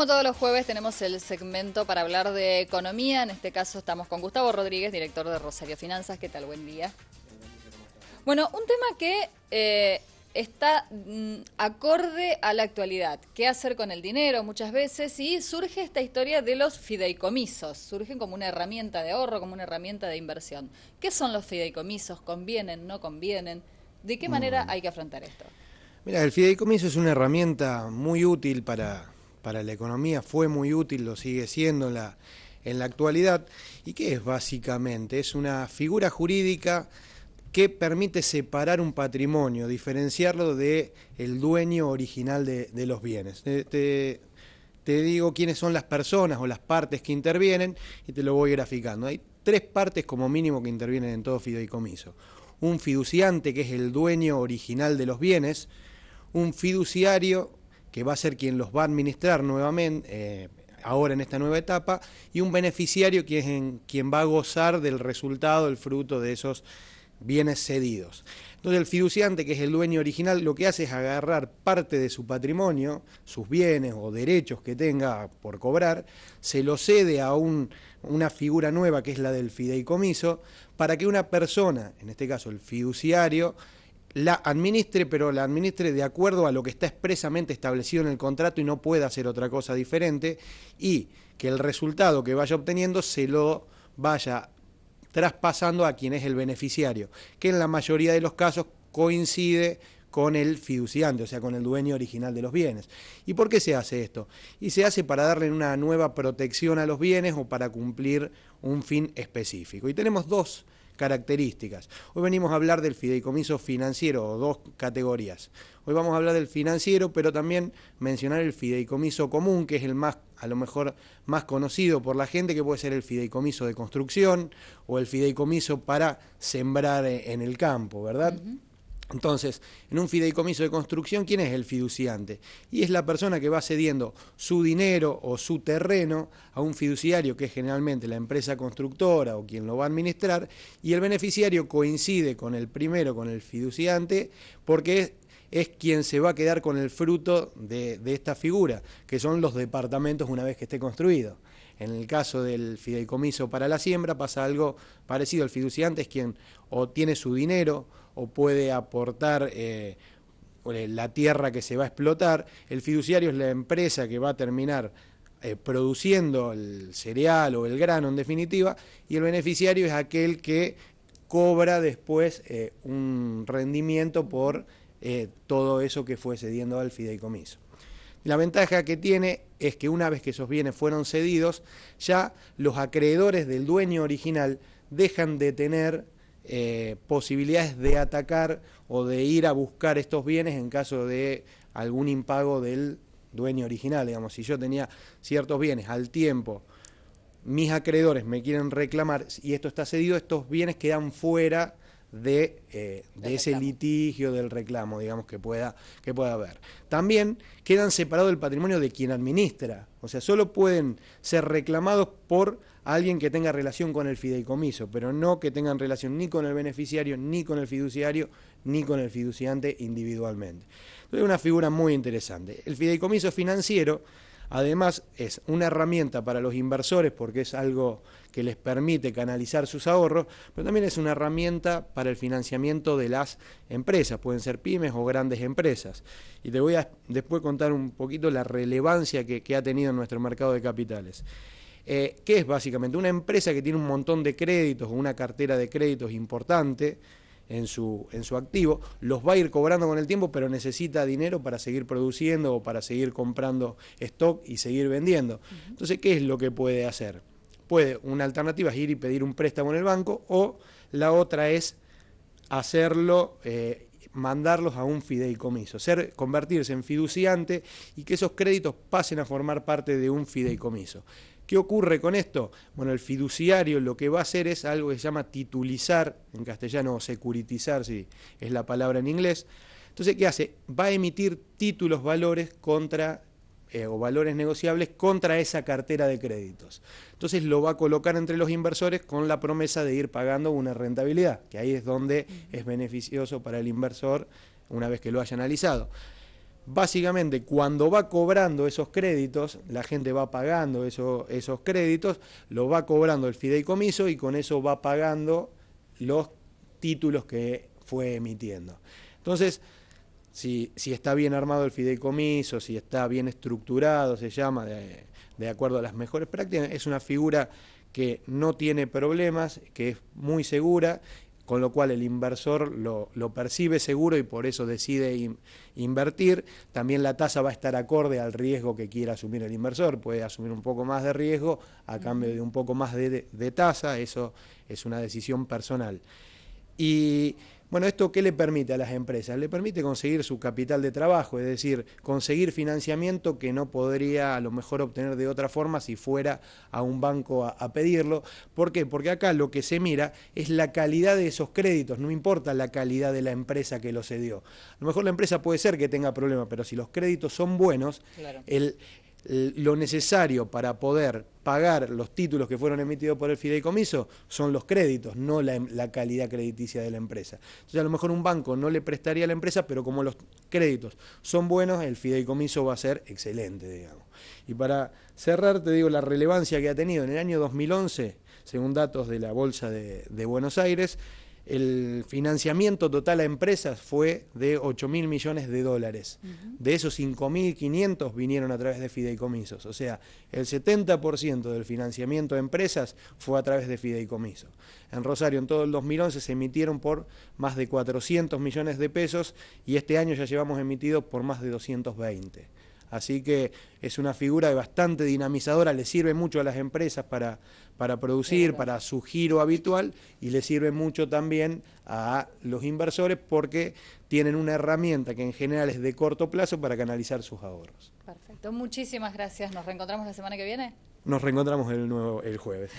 Como todos los jueves tenemos el segmento para hablar de economía. En este caso estamos con Gustavo Rodríguez, director de Rosario Finanzas. ¿Qué tal? Buen día. Bueno, un tema que está acorde a la actualidad. ¿Qué hacer con el dinero muchas veces? Y surge esta historia de los fideicomisos. Surgen como una herramienta de ahorro, como una herramienta de inversión. ¿Qué son los fideicomisos? ¿Convienen? ¿No convienen? ¿De qué manera hay que afrontar esto? Mira, el fideicomiso es una herramienta muy útil para la economía, fue muy útil, lo sigue siendo en la actualidad. ¿Y qué es básicamente? Es una figura jurídica que permite separar un patrimonio, diferenciarlo del dueño original de los bienes. Te digo quiénes son las personas o las partes que intervienen y te lo voy graficando. Hay tres partes como mínimo que intervienen en todo fideicomiso. Un fiduciante, que es el dueño original de los bienes, un fiduciario, que va a ser quien los va a administrar nuevamente, ahora en esta nueva etapa, y un beneficiario, que es quien va a gozar del resultado, el fruto de esos bienes cedidos. Entonces el fiduciante, que es el dueño original, lo que hace es agarrar parte de su patrimonio, sus bienes o derechos que tenga por cobrar, se lo cede a una figura nueva, que es la del fideicomiso, para que una persona, en este caso el fiduciario, la administre, pero la administre de acuerdo a lo que está expresamente establecido en el contrato y no pueda hacer otra cosa diferente, y que el resultado que vaya obteniendo se lo vaya traspasando a quien es el beneficiario, que en la mayoría de los casos coincide con el fiduciante, o sea, con el dueño original de los bienes. ¿Y por qué se hace esto? Y se hace para darle una nueva protección a los bienes o para cumplir un fin específico. Y tenemos dos características. Hoy venimos a hablar del fideicomiso financiero, o dos categorías. Hoy vamos a hablar del financiero, pero también mencionar el fideicomiso común, que es el más, a lo mejor, más conocido por la gente, que puede ser el fideicomiso de construcción o el fideicomiso para sembrar en el campo, ¿verdad? Entonces, en un fideicomiso de construcción, ¿quién es el fiduciante? Y es la persona que va cediendo su dinero o su terreno a un fiduciario, que es generalmente la empresa constructora o quien lo va a administrar, y el beneficiario coincide con el primero, con el fiduciante, porque es quien se va a quedar con el fruto de esta figura, que son los departamentos una vez que esté construido. En el caso del fideicomiso para la siembra pasa algo parecido. El fiduciante es quien o tiene su dinero o puede aportar la tierra que se va a explotar. El fiduciario es la empresa que va a terminar produciendo el cereal o el grano en definitiva, y el beneficiario es aquel que cobra después un rendimiento por todo eso que fue cediendo al fideicomiso. La ventaja que tiene es que una vez que esos bienes fueron cedidos, ya los acreedores del dueño original dejan de tener posibilidades de atacar o de ir a buscar estos bienes en caso de algún impago del dueño original. Digamos, si yo tenía ciertos bienes al tiempo, mis acreedores me quieren reclamar y esto está cedido, estos bienes quedan fuera de ese litigio, del reclamo, digamos, que pueda haber. También quedan separados del patrimonio de quien administra, o sea, solo pueden ser reclamados por alguien que tenga relación con el fideicomiso, pero no que tengan relación ni con el beneficiario, ni con el fiduciario, ni con el fiduciante individualmente. Entonces, es una figura muy interesante. El fideicomiso financiero, además, es una herramienta para los inversores porque es algo que les permite canalizar sus ahorros, pero también es una herramienta para el financiamiento de las empresas, pueden ser pymes o grandes empresas. Y te voy a después contar un poquito la relevancia que ha tenido en nuestro mercado de capitales. ¿Qué es básicamente? Una empresa que tiene un montón de créditos o una cartera de créditos importante en su activo, los va a ir cobrando con el tiempo, pero necesita dinero para seguir produciendo o para seguir comprando stock y seguir vendiendo. Entonces, ¿qué es lo que puede hacer? Una alternativa es ir y pedir un préstamo en el banco, o la otra es hacerlo, mandarlos a un fideicomiso, convertirse en fiduciante y que esos créditos pasen a formar parte de un fideicomiso. ¿Qué ocurre con esto? Bueno, el fiduciario lo que va a hacer es algo que se llama titulizar, en castellano, o securitizar, si es la palabra en inglés. Entonces, ¿qué hace? Va a emitir títulos, valores contra o valores negociables contra esa cartera de créditos. Entonces lo va a colocar entre los inversores con la promesa de ir pagando una rentabilidad, que ahí es donde es beneficioso para el inversor una vez que lo haya analizado. básicamente cuando va cobrando esos créditos, la gente va pagando esos créditos, lo va cobrando el fideicomiso y con eso va pagando los títulos que fue emitiendo. Entonces, si está bien armado el fideicomiso, si está bien estructurado, se llama, de acuerdo a las mejores prácticas, es una figura que no tiene problemas, que es muy segura, con lo cual el inversor lo percibe seguro y por eso decide invertir. También la tasa va a estar acorde al riesgo que quiera asumir el inversor, puede asumir un poco más de riesgo a cambio de un poco más de tasa, eso es una decisión personal. Y bueno, ¿esto qué le permite a las empresas? Le permite conseguir su capital de trabajo, es decir, conseguir financiamiento que no podría a lo mejor obtener de otra forma si fuera a un banco a pedirlo. ¿Por qué? Porque acá lo que se mira es la calidad de esos créditos, no importa la calidad de la empresa que lo cedió. A lo mejor la empresa puede ser que tenga problemas, pero si los créditos son buenos, claro, lo necesario para poder pagar los títulos que fueron emitidos por el fideicomiso son los créditos, no la calidad crediticia de la empresa. Entonces a lo mejor un banco no le prestaría a la empresa, pero como los créditos son buenos, el fideicomiso va a ser excelente, digamos. Y para cerrar, te digo la relevancia que ha tenido en el año 2011, según datos de la Bolsa de Buenos Aires, el financiamiento total a empresas fue de 8.000 millones de dólares. De esos 5.500 vinieron a través de fideicomisos. O sea, el 70% del financiamiento a empresas fue a través de fideicomisos. En Rosario, en todo el 2011, se emitieron por más de 400 millones de pesos y este año ya llevamos emitido por más de 220. Así que es una figura bastante dinamizadora, le sirve mucho a las empresas para producir, para su giro habitual y le sirve mucho también a los inversores porque tienen una herramienta que en general es de corto plazo para canalizar sus ahorros. Perfecto, muchísimas gracias. ¿Nos reencontramos la semana que viene? Nos reencontramos el jueves.